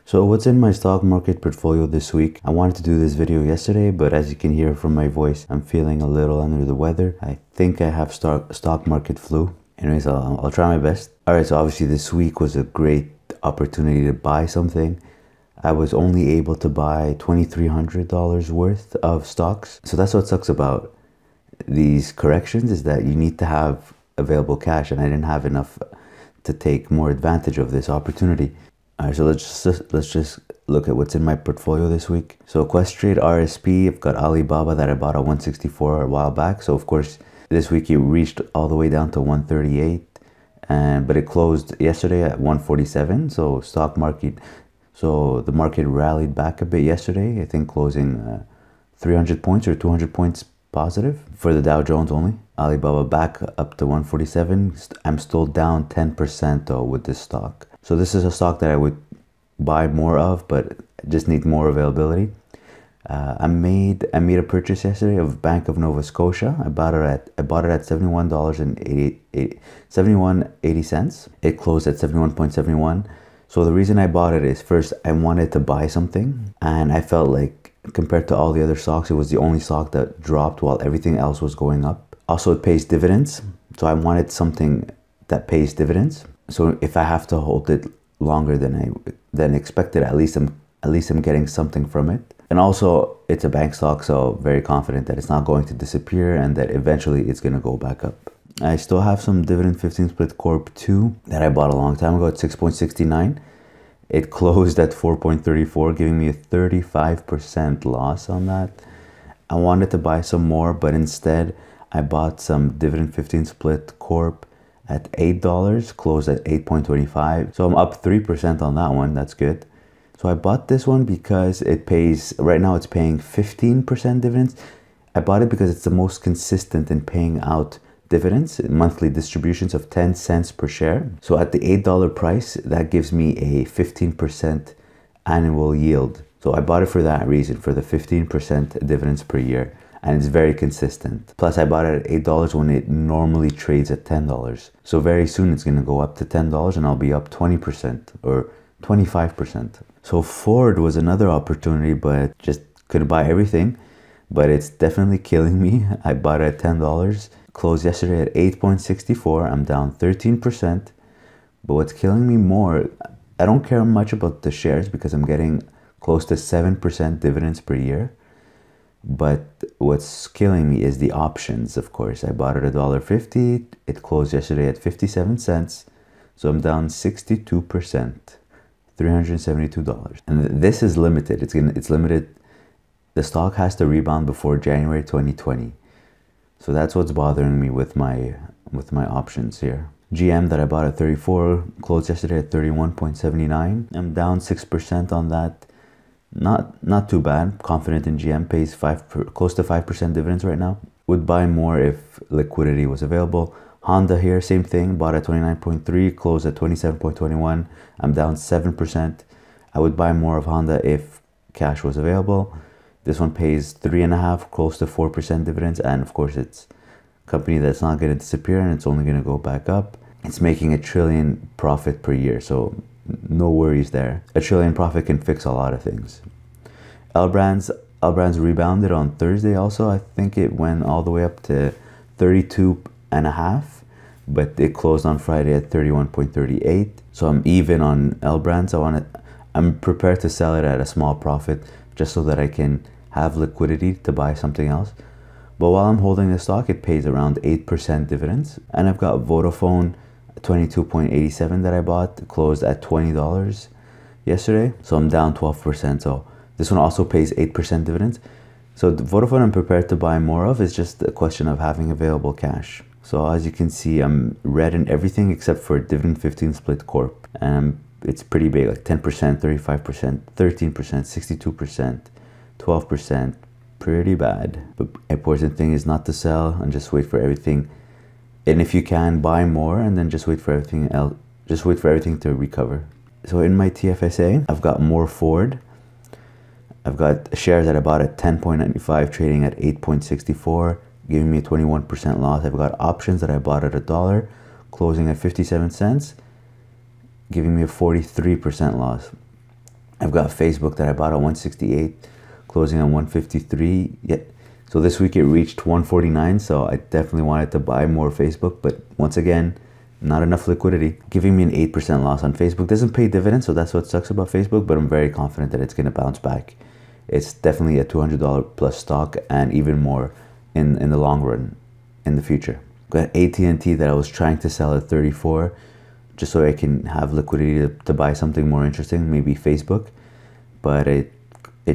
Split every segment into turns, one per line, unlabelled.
So what's in my stock market portfolio this week? I wanted to do this video yesterday, but as you can hear from my voice, I'm feeling a little under the weather. I think I have stock market flu. Anyways, I'll try my best. All right, so obviously this week was a great opportunity to buy something. I was only able to buy $2,300 worth of stocks. So that's what sucks about these corrections, is that you need to have available cash, and I didn't have enough to take more advantage of this opportunity. All right, so let's just look at what's in my portfolio this week. So Questrade, RSP, I've got Alibaba that I bought at 164 a while back. So of course, this week it reached all the way down to 138, but it closed yesterday at 147. So the market rallied back a bit yesterday. I think closing 300 points or 200 points positive for the Dow Jones only. Alibaba back up to 147. I'm still down 10% though with this stock. So this is a stock that I would buy more of, but just need more availability. I made a purchase yesterday of Bank of Nova Scotia. I bought it at $71.80. It closed at 71.71. So the reason I bought it is, first, I wanted to buy something, and I felt like compared to all the other stocks, it was the only stock that dropped while everything else was going up. Also, it pays dividends, so I wanted something that pays dividends. So if I have to hold it longer than expected, at least I'm getting something from it. And also, it's a bank stock, so very confident that it's not going to disappear and that eventually it's going to go back up. I still have some Dividend 15 Split Corp 2 that I bought a long time ago at 6.69. It closed at 4.34, giving me a 35% loss on that. I wanted to buy some more, but instead I bought some Dividend 15 Split Corp at $8, closed at 8.25. So I'm up 3% on that one. That's good. So I bought this one because it pays, right now it's paying 15% dividends. I bought it because it's the most consistent in paying out dividends, monthly distributions of 10 cents per share. So at the $8 price, that gives me a 15% annual yield. So I bought it for that reason, for the 15% dividends per year. And it's very consistent. Plus, I bought it at $8 when it normally trades at $10. So very soon it's going to go up to $10 and I'll be up 20% or 25%. So Ford was another opportunity, but just couldn't buy everything. But it's definitely killing me. I bought it at $10. Closed yesterday at 8.64. I'm down 13%. But what's killing me more, I don't care much about the shares because I'm getting close to 7% dividends per year. But what's killing me is the options, of course. I bought it at $1.50. It closed yesterday at 57 cents. So I'm down 62%, $372. And this is limited. It's limited. The stock has to rebound before January 2020. So that's what's bothering me with my options here. GM that I bought at 34 closed yesterday at 31.79. I'm down 6% on that. Not too bad. Confident in GM, pays close to 5% dividends right now. Would buy more if liquidity was available. Honda here, same thing. Bought at 29.3, closed at 27.21. I'm down 7%. I would buy more of Honda if cash was available. This one pays 3.5, close to 4% dividends, and of course it's a company that's not going to disappear and it's only going to go back up. It's making $1 trillion profit per year, so no worries there. $1 trillion profit can fix a lot of things. L Brands rebounded on Thursday also. I think it went all the way up to 32.5, but it closed on Friday at 31.38. So I'm even on L Brands. I'm prepared to sell it at a small profit just so that I can have liquidity to buy something else. But while I'm holding the stock, it pays around 8% dividends. And I've got Vodafone 22.87 that I bought, closed at $20 yesterday. So I'm down 12%. So this one also pays 8% dividends. So the Vodafone I'm prepared to buy more of. It's just a question of having available cash. So as you can see, I'm red in everything except for Dividend 15 Split Corp. And it's pretty big, like 10%, 35%, 13%, 62%, 12%. Pretty bad. But important thing is not to sell and just wait for everything. And if you can, buy more and then just wait for everything else. Just wait for everything to recover. So in my TFSA, I've got more Ford. I've got shares that I bought at 10.95, trading at 8.64, giving me a 21% loss. I've got options that I bought at $1, closing at 57 cents, giving me a 43% loss. I've got Facebook that I bought at 168, closing on 153. Yeah. So this week it reached 149, so I definitely wanted to buy more Facebook, but once again, not enough liquidity, giving me an 8% loss on Facebook. Doesn't pay dividends, so that's what sucks about Facebook, but I'm very confident that it's going to bounce back. It's definitely a $200 plus stock, and even more in the long run, in the future. Got AT&T that I was trying to sell at 34, just so I can have liquidity to buy something more interesting, maybe Facebook, but it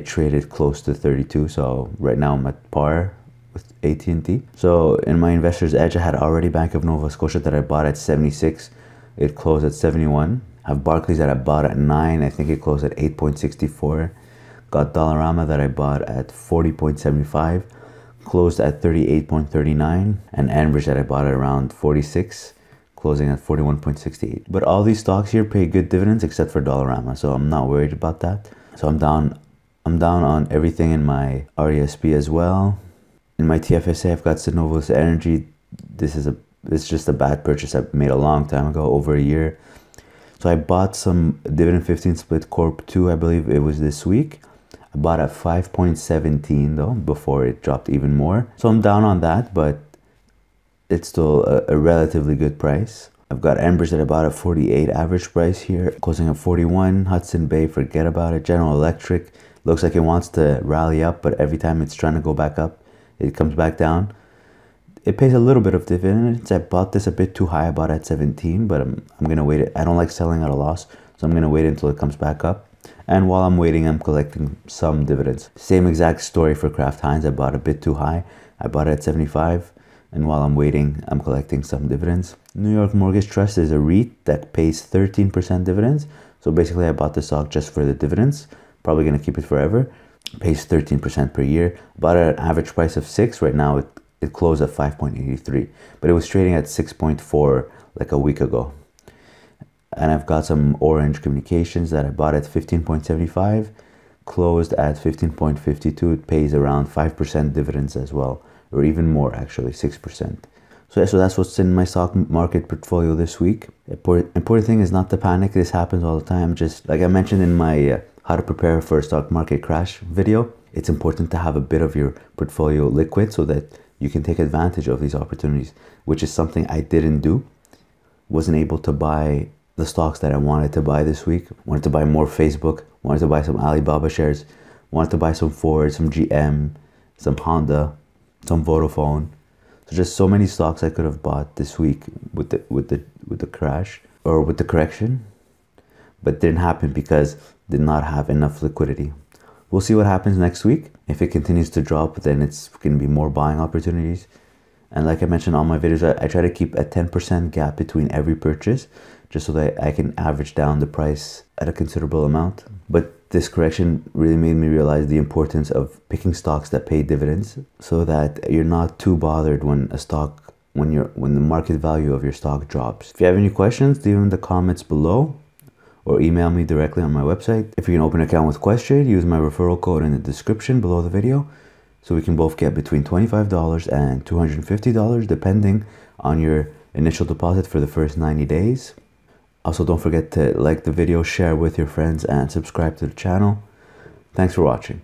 traded close to 32, so right now I'm at par with AT&T. So in my investor's edge, I had already Bank of Nova Scotia that I bought at 76. It closed at 71. I have Barclays that I bought at 9. I think it closed at 8.64. Got Dollarama that I bought at 40.75. Closed at 38.39. And Enbridge that I bought at around 46. Closing at 41.68. But all these stocks here pay good dividends except for Dollarama, so I'm not worried about that. So I'm down on everything in my RESP as well. In my TFSA, I've got Synovus Energy. It's just a bad purchase I made a long time ago, over a year. So I bought some Dividend 15 Split Corp 2, I believe it was this week. I bought at 5.17 though, before it dropped even more. So I'm down on that, but it's still a relatively good price. I've got Enbridge that I bought at 48 average price here, closing at 41. Hudson Bay, forget about it. General Electric, looks like it wants to rally up, but every time it's trying to go back up, it comes back down. It pays a little bit of dividends. I bought this a bit too high. I bought at 17, but I'm gonna wait. I don't like selling at a loss, so I'm gonna wait until it comes back up. And while I'm waiting, I'm collecting some dividends. Same exact story for Kraft Heinz. I bought a bit too high. I bought it at 75. And while I'm waiting, I'm collecting some dividends. New York Mortgage Trust is a REIT that pays 13% dividends. So basically I bought the stock just for the dividends. Probably gonna keep it forever. Pays 13% per year. Bought at an average price of 6. Right now it closed at 5.83. But it was trading at 6.4 like a week ago. And I've got some Orange Communications that I bought at 15.75. Closed at 15.52. It pays around 5% dividends as well. Or even more, actually, 6%. So that's what's in my stock market portfolio this week. Important thing is not to panic. This happens all the time. Just like I mentioned in my how to prepare for a stock market crash video, it's important to have a bit of your portfolio liquid so that you can take advantage of these opportunities, which is something I didn't do. Wasn't able to buy the stocks that I wanted to buy this week. Wanted to buy more Facebook, wanted to buy some Alibaba shares, wanted to buy some Ford, some GM, some Honda, some Vodafone. So just so many stocks I could have bought this week with the crash or with the correction, but didn't happen because did not have enough liquidity. We'll see what happens next week. If it continues to drop, then it's going to be more buying opportunities. And like I mentioned on my videos, I try to keep a 10% gap between every purchase, just so that I can average down the price at a considerable amount. But this correction really made me realize the importance of picking stocks that pay dividends, so that you're not too bothered when the market value of your stock drops. If you have any questions, leave them in the comments below, or email me directly on my website. If you can open an account with Questrade, use my referral code in the description below the video, so we can both get between $25 and $250, depending on your initial deposit for the first 90 days. Also, don't forget to like the video, share with your friends, and subscribe to the channel. Thanks for watching.